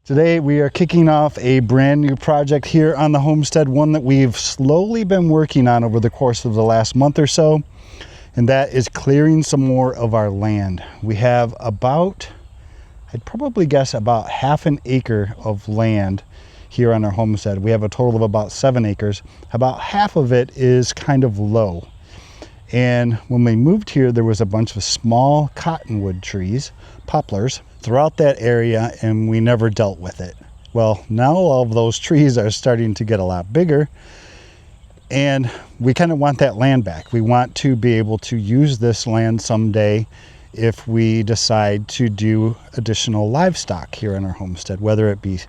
Today we are kicking off a brand new project here on the homestead, one that we've slowly been working on over the course of the last month or so, and that is clearing some more of our land. We have about, I'd probably guess about half an acre of land here on our homestead. We have a total of about 7 acres. About half of it is kind of low. And when we moved here, there was a bunch of small cottonwood trees, poplars, throughout that area, and we never dealt with it. Well, now all of those trees are starting to get a lot bigger, and we kind of want that land back. We want to be able to use this land someday if we decide to do additional livestock here on our homestead, whether it be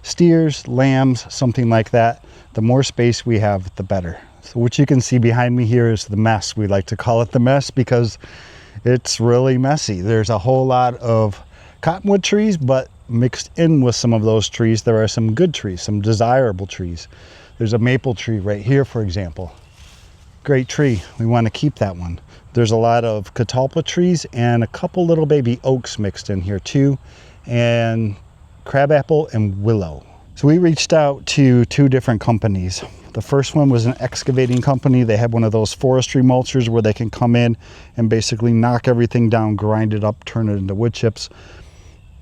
steers, lambs, something like that. The more space we have, the better. So what you can see behind me here is the mess. We like to call it the mess because it's really messy. There's a whole lot of cottonwood trees, but mixed in with some of those trees, there are some good trees, some desirable trees. There's a maple tree right here, for example. Great tree. We want to keep that one. There's a lot of catalpa trees and a couple little baby oaks mixed in here too, and crabapple and willow. So we reached out to 2 different companies. The first one was an excavating company. They have one of those forestry mulchers where they can come in and basically knock everything down, grind it up, turn it into wood chips.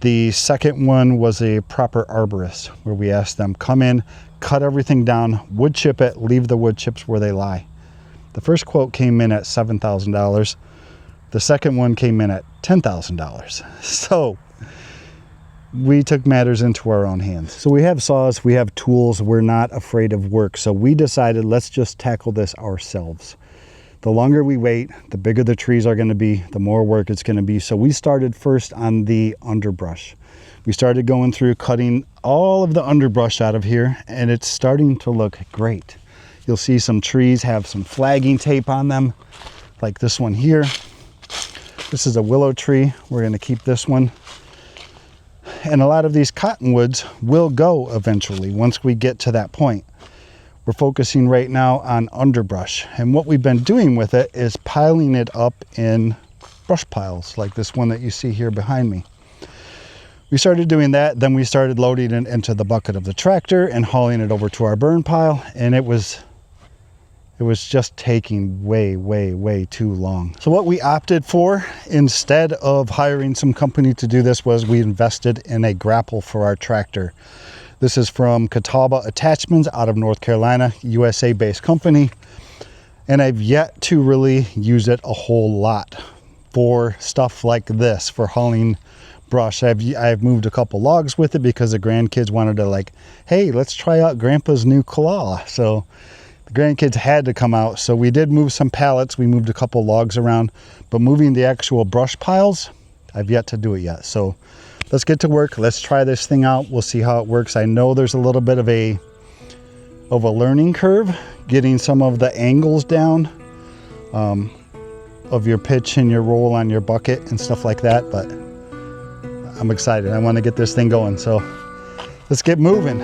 The second one was a proper arborist, where we asked them, come in, cut everything down, wood chip it, leave the wood chips where they lie. The first quote came in at $7,000. The second one came in at $10,000. So we took matters into our own hands. So we have saws, we have tools, we're not afraid of work. So we decided, let's just tackle this ourselves. The longer we wait, the bigger the trees are going to be, the more work it's going to be. So we started first on the underbrush. We started going through cutting all of the underbrush out of here, and it's starting to look great. You'll see some trees have some flagging tape on them, like this one here. This is a willow tree. We're going to keep this one. And a lot of these cottonwoods will go eventually once we get to that point. We're focusing right now on underbrush, and what we've been doing with it is piling it up in brush piles like this one that you see here behind me. We started doing that, then we started loading it into the bucket of the tractor and hauling it over to our burn pile, and it was just taking way too long. So what we opted for, instead of hiring some company to do this, was we invested in a grapple for our tractor. This is from Catawba Attachments out of North Carolina, USA based company. And I've yet to really use it a whole lot for stuff like this, for hauling brush. I've moved a couple logs with it because the grandkids wanted to, like, hey, let's try out Grandpa's new claw. So the grandkids had to come out. So we did move some pallets. We moved a couple logs around, but moving the actual brush piles, I've yet to do it yet. So let's get to work. Let's try this thing out. We'll see how it works. I know there's a little bit of a learning curve getting some of the angles down of your pitch and your roll on your bucket and stuff like that, but I'm excited. I want to get this thing going. So let's get moving.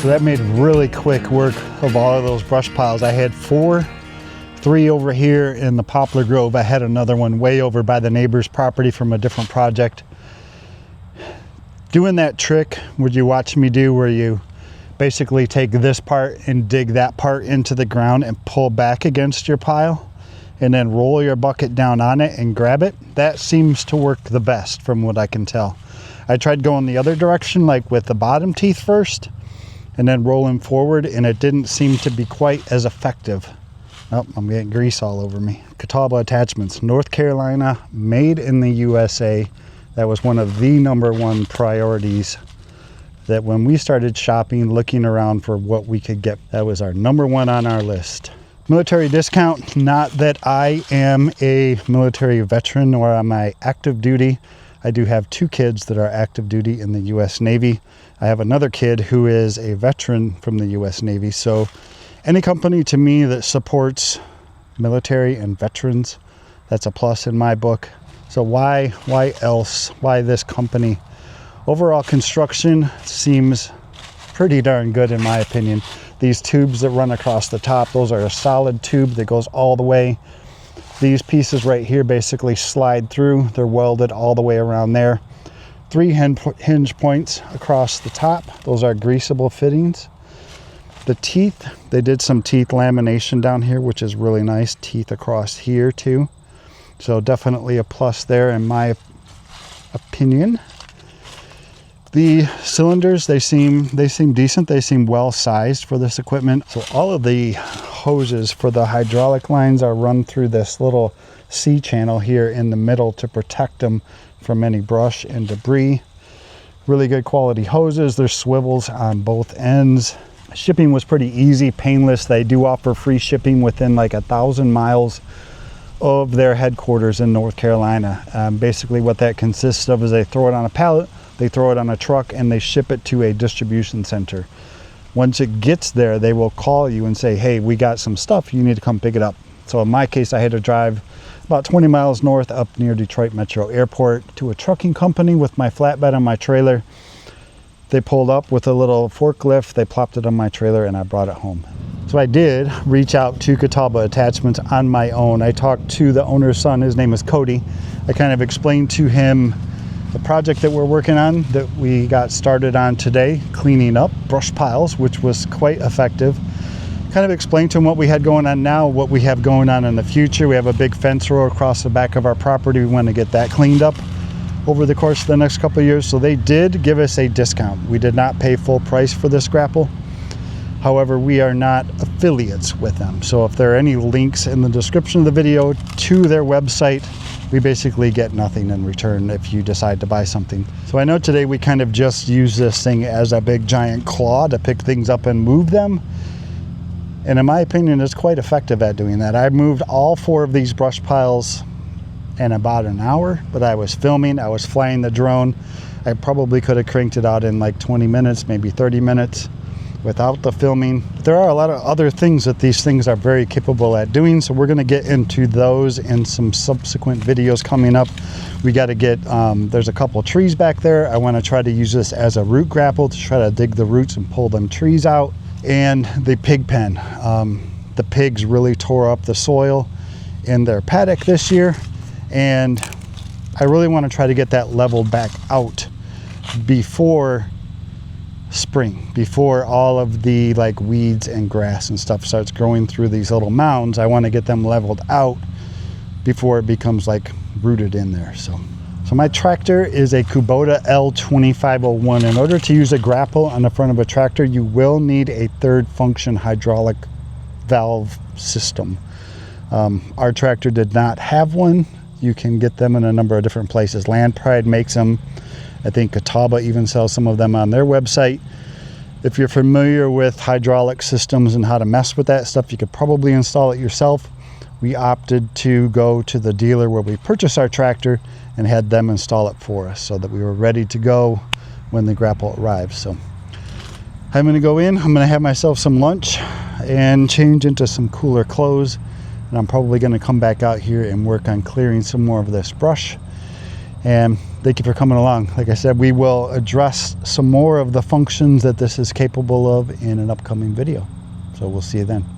So that made really quick work of all of those brush piles. I had 3 over here in the poplar grove. I had another one way over by the neighbor's property from a different project. Doing that trick, would you watch me do, where you basically take this part and dig that part into the ground and pull back against your pile and then roll your bucket down on it and grab it. That seems to work the best from what I can tell. I tried going the other direction, like with the bottom teeth first and then rolling forward, and it didn't seem to be quite as effective. Oh, I'm getting grease all over me. Catawba Attachments, North Carolina, made in the USA. That was one of the #1 priorities, that when we started shopping, looking around for what we could get, that was our #1 on our list. Military discount, not that I am a military veteran or am I active duty. I do have 2 kids that are active duty in the US Navy. I have another kid who is a veteran from the US Navy. So any company to me that supports military and veterans, that's a plus in my book. So why else? Why this company? Overall construction seems pretty darn good in my opinion. These tubes that run across the top, those are a solid tube that goes all the way. These pieces right here basically slide through. They're welded all the way around there. 3 hinge points across the top. Those are greasable fittings. The teeth, they did some teeth lamination down here, which is really nice. Teeth across here too. So definitely a plus there in my opinion. The cylinders, they seem decent. They seem well sized for this equipment. So all of the hoses for the hydraulic lines are run through this little C channel here in the middle to protect them from any brush and debris. Really good quality hoses. There's swivels on both ends. Shipping was pretty easy, painless. They do offer free shipping within like 1,000 miles of their headquarters in North Carolina. Basically what that consists of is they throw it on a pallet, they throw it on a truck, and they ship it to a distribution center. Once it gets there, they will call you and say, hey, we got some stuff, you need to come pick it up. So in my case, I had to drive about 20 miles north up near Detroit Metro Airport to a trucking company with my flatbed on my trailer. They pulled up with a little forklift, they plopped it on my trailer, and I brought it home. So I did reach out to Catawba Attachments on my own. I talked to the owner's son, his name is Cody. I kind of explained to him the project that we're working on, that we got started on today, cleaning up brush piles, which was quite effective. Kind of explained to him what we had going on now, what we have going on in the future. We have a big fence row across the back of our property. We want to get that cleaned up over the course of the next couple of years. So they did give us a discount. We did not pay full price for this grapple. However, we are not affiliates with them. So if there are any links in the description of the video to their website, we basically get nothing in return if you decide to buy something. So I know today we kind of just use this thing as a big giant claw to pick things up and move them. And in my opinion, it's quite effective at doing that. I moved all 4 of these brush piles in about an hour, but I was filming, I was flying the drone. I probably could have cranked it out in like 20 minutes, maybe 30 minutes without the filming. There are a lot of other things that these things are very capable at doing, so we're gonna get into those in some subsequent videos coming up. We gotta get, there's a couple of trees back there. I wanna try to use this as a root grapple to try to dig the roots and pull them trees out. And the pig pen. The pigs really tore up the soil in their paddock this year, and I really want to try to get that leveled back out before spring, before all of the like weeds and grass and stuff starts growing through these little mounds. I want to get them leveled out before it becomes like rooted in there. So my tractor is a Kubota L2501. In order to use a grapple on the front of a tractor, you will need a 3rd function hydraulic valve system. Our tractor did not have one. You can get them in a number of different places. Land Pride makes them. I think Catawba even sells some of them on their website. If you're familiar with hydraulic systems and how to mess with that stuff, you could probably install it yourself. We opted to go to the dealer where we purchased our tractor and had them install it for us so that we were ready to go when the grapple arrives. So I'm going to go in, I'm going to have myself some lunch and change into some cooler clothes, and I'm probably going to come back out here and work on clearing some more of this brush And thank you for coming along. Like I said, we will address some more of the functions that this is capable of in an upcoming video. So we'll see you then.